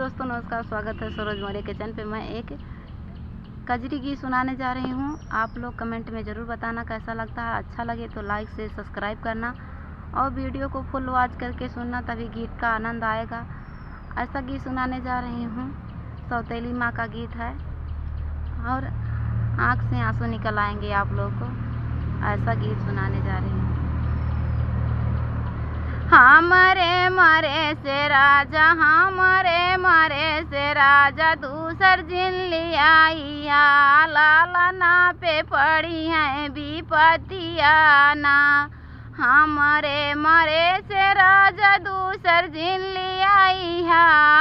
दोस्तों नमस्कार, स्वागत है सरोज मौर्य के चैनल पे। मैं एक कजरी गीत सुनाने जा रही हूँ। आप लोग कमेंट में ज़रूर बताना कैसा लगता है। अच्छा लगे तो लाइक से सब्सक्राइब करना और वीडियो को फुल वॉच करके सुनना, तभी गीत का आनंद आएगा। ऐसा गीत सुनाने जा रही हूँ, सौतेली माँ का गीत है और आँख से आंसू निकल आएंगे आप लोगों को। ऐसा गीत सुनाने जा रही हूँ। हमारे मारे से राजा, हमारे मारे से राजा दूसर जिन लिया, लाला ना पे पड़ी है विपतिया ना। हमारे मारे से राजा दूसर जिन लिया,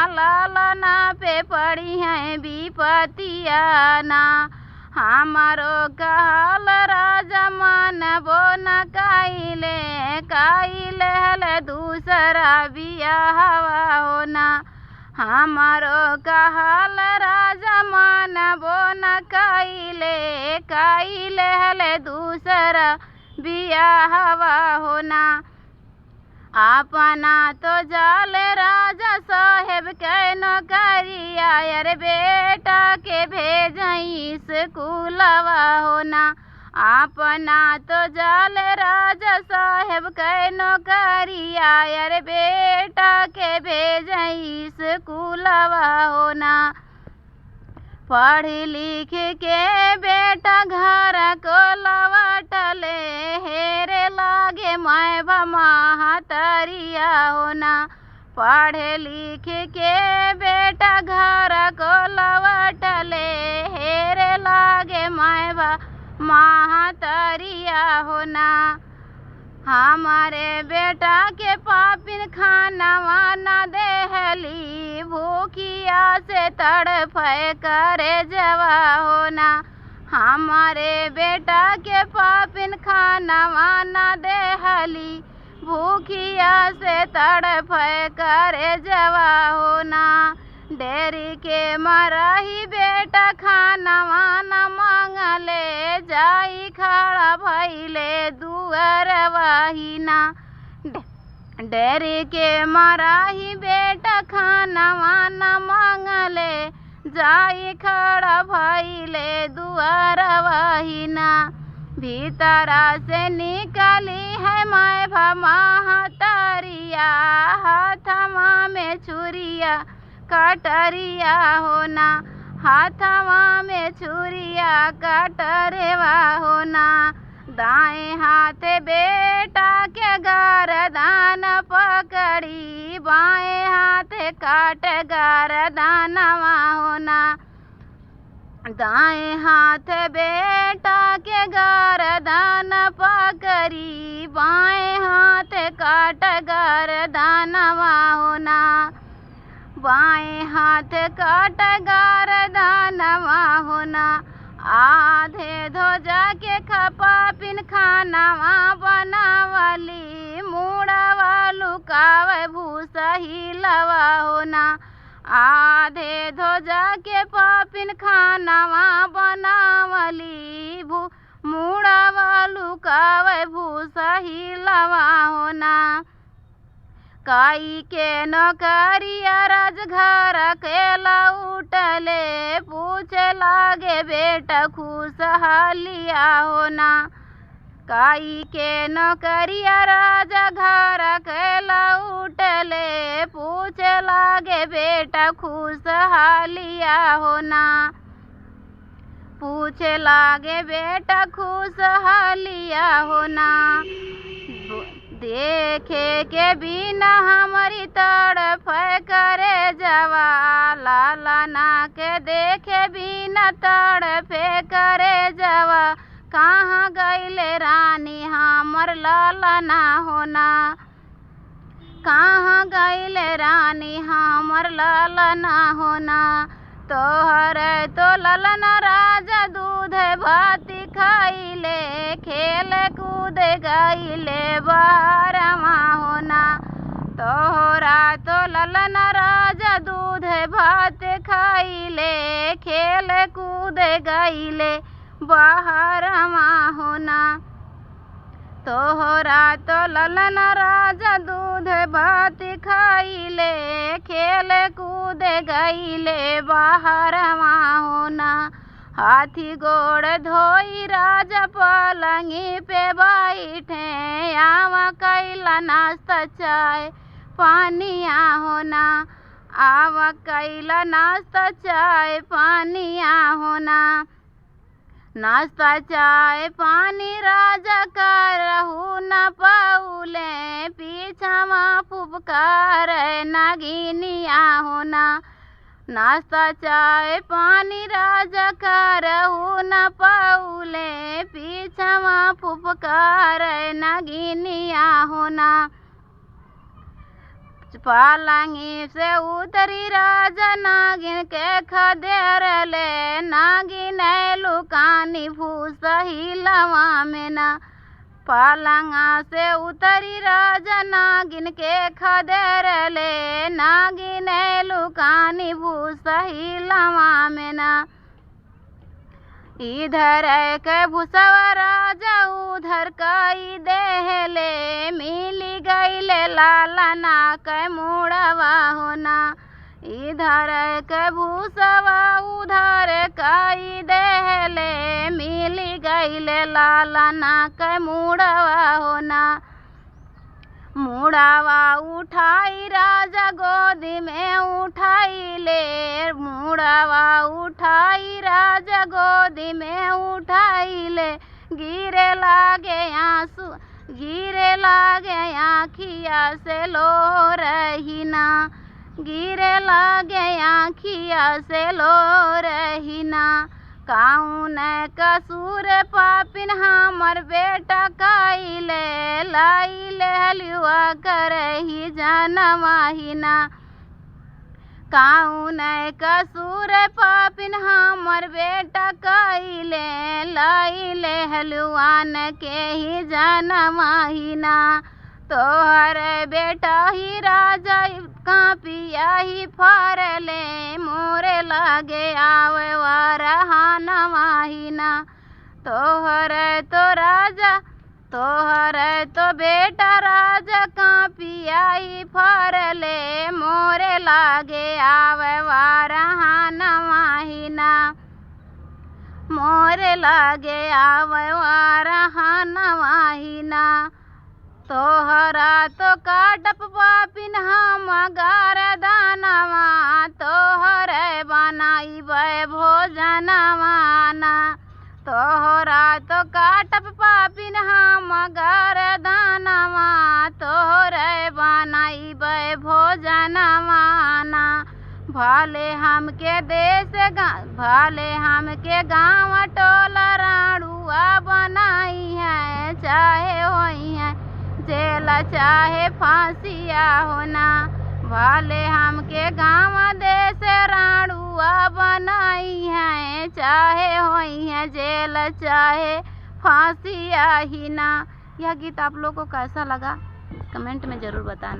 लाला ना पे पड़ी है विपतिया ना। हमारो कहल राजा मानबो न काइले, काइले हल दूसरा बियाहवा होना। हमारो कहल राजा मानबो न काइले, काइले हल दूसरा बियाहवा होना। अपना तो जाल राजा साहेब के नौकरिया, अरे बेटा के भेजई स्कूलवा होना। अपना तो जाल राजा साहेब के नौकरिया, अरे बेटा के भेजई स्कूलवा होना। पढ़ लिख के बेटा घर को लौटले, हेरे लागे मैं महतरिया होना। पढ़ लिख के बेटा घर को लौटले, हेरे लागे मैं महतरिया होना। हमारे बेटा के पापिन खानवा न देहली, भूखिया से तड़फ करे जवा होना। हमारे बेटा के पापिन खानवा न देहली, भूखिया से तड़फ करे जवा होना। डेरी के मरही बेटा खानवा न मांगले, जाई खड़ा भइले दुअर वाहिना। डेरी के मरही बेटा खानवा न मांगले, जाई खड़ा भइले दुअर वाहिना। भीतरा से निकली है मैं महतरिया, हाथवा में छुरिया कटरिया होना। हाथवा में छुरिया कटरेवा होना। दाएं हाथ बेटा के गर्दन पकड़ी, बाएं हाथ काट गर्दनवा होना। दाएं हाथ बेटा के गर्दन पकड़ी, बाएं हाथ काट गर्दनवा होना। बाएं हाथ काट गर्दनवा होना। आधे ध्वजा के खपा पिन खानवा बनावली, मुड़वा लुकावे भूसा हिलवा होना। आधे ध्वजा के पापिन खानवा बनावली, मुड़वा लुकावे भूसा हिलवा होना। काई के नौकरिया राजघर के लौटले, पूछे लागे बेटा खुशहालिया होना। काई के नौकरिया राजा घर के लौटले, पूछे लागे बेटा खुशहालिया होना। पूछे लागे बेटा खुशहालिया होना। देखे के बिना हमारी तड़फ करे जवा, लाला ना के देखे बिना तड़फ करे जवा। कहाँ गईले रानी हमर लाला ना होना। कहाँ गईले रानी हमर लाला ना होना। तोहर तो ललन राजा दूध भात खाइले, खेल कूद गईले बारवा होना। तोहरा तो ललन राजा दूध भात खाइले, खेल कूद गईले बाहरवा होना। तोहरा तो ललन राजा दूध भात खाइले, खेल कूद गईले बाहर होना। हाथी गोड़ धोई राजा पलंगी पे बैठे, आवा कैला नाश्ता चाय पानिया होना। आवा कैला नाश्ता चाय पानिया होना। नाश्ता चाय पानी राजा करहु न पाउले, पीछावा फुफकार नागिनिया होना। नाश्ता चाय पानी राजा करहु न पाउले, पीछावा फुफकार नागिनिया होना। पलंगी से उतरी राजा नागिन के खदेर ले, नागिन लुकानी भूसा हिलवा में ना। पलंगा से उतरी राजा नागिन के खदेर ले, नागिन लुकानी भूसा हिलवा में ना। इधर के भूसवा राजा उधर कई देहले, मिली गईले लालना के मुड़वा होना। इधर के भूसवा उधर कई देहले, मिली गईले लालना के मुड़वा होना। मुड़ावा उठाई राजा गोदी में उठाई ले, मुड़ावा उठाई राजा गोदी में उठाई ले। गिरे लागे आंसू, गिरे लागे आँखिया से लो रहीना। गिरे लागे आँखिया से लो रहीना। कौन कसूर पापिन हमर बेटा कइले, लाइले हलुआ करही जनवाहिना। कौन कसूर पापिन हमर बेटा कइले, लाइले हलुआन के ही जनवाहिना। तोहर बेटा ही राजा कापिया ही फरले, मोरे लागे आवे वारहानवाहिना। तोहर तो राजा, तोहर तो बेटा राजा कापिया ही फरले, मोरे लागे आवे वारहानवाहिना। मोरे लागे आवे वारहानवाहिना। तोहरा तो काटप पापिन हम गारदानवा, तोहर बनाइबे भोजनवाना। तोहरा तो काटप पापिन हम गारदानवा, तोहर बनाइबे भोजनवाना। भले हमके देश भले हमके गाँव टोला राड़ुआ बनाई है, चाहे होई है जेल चाहे फांसिया होना। भले हमके गाँव देश राड़ुआ बनाई है, चाहे होई है जेल चाहे फांसिया ही ना। यह गीत आप लोग को कैसा लगा कमेंट में ज़रूर बताना।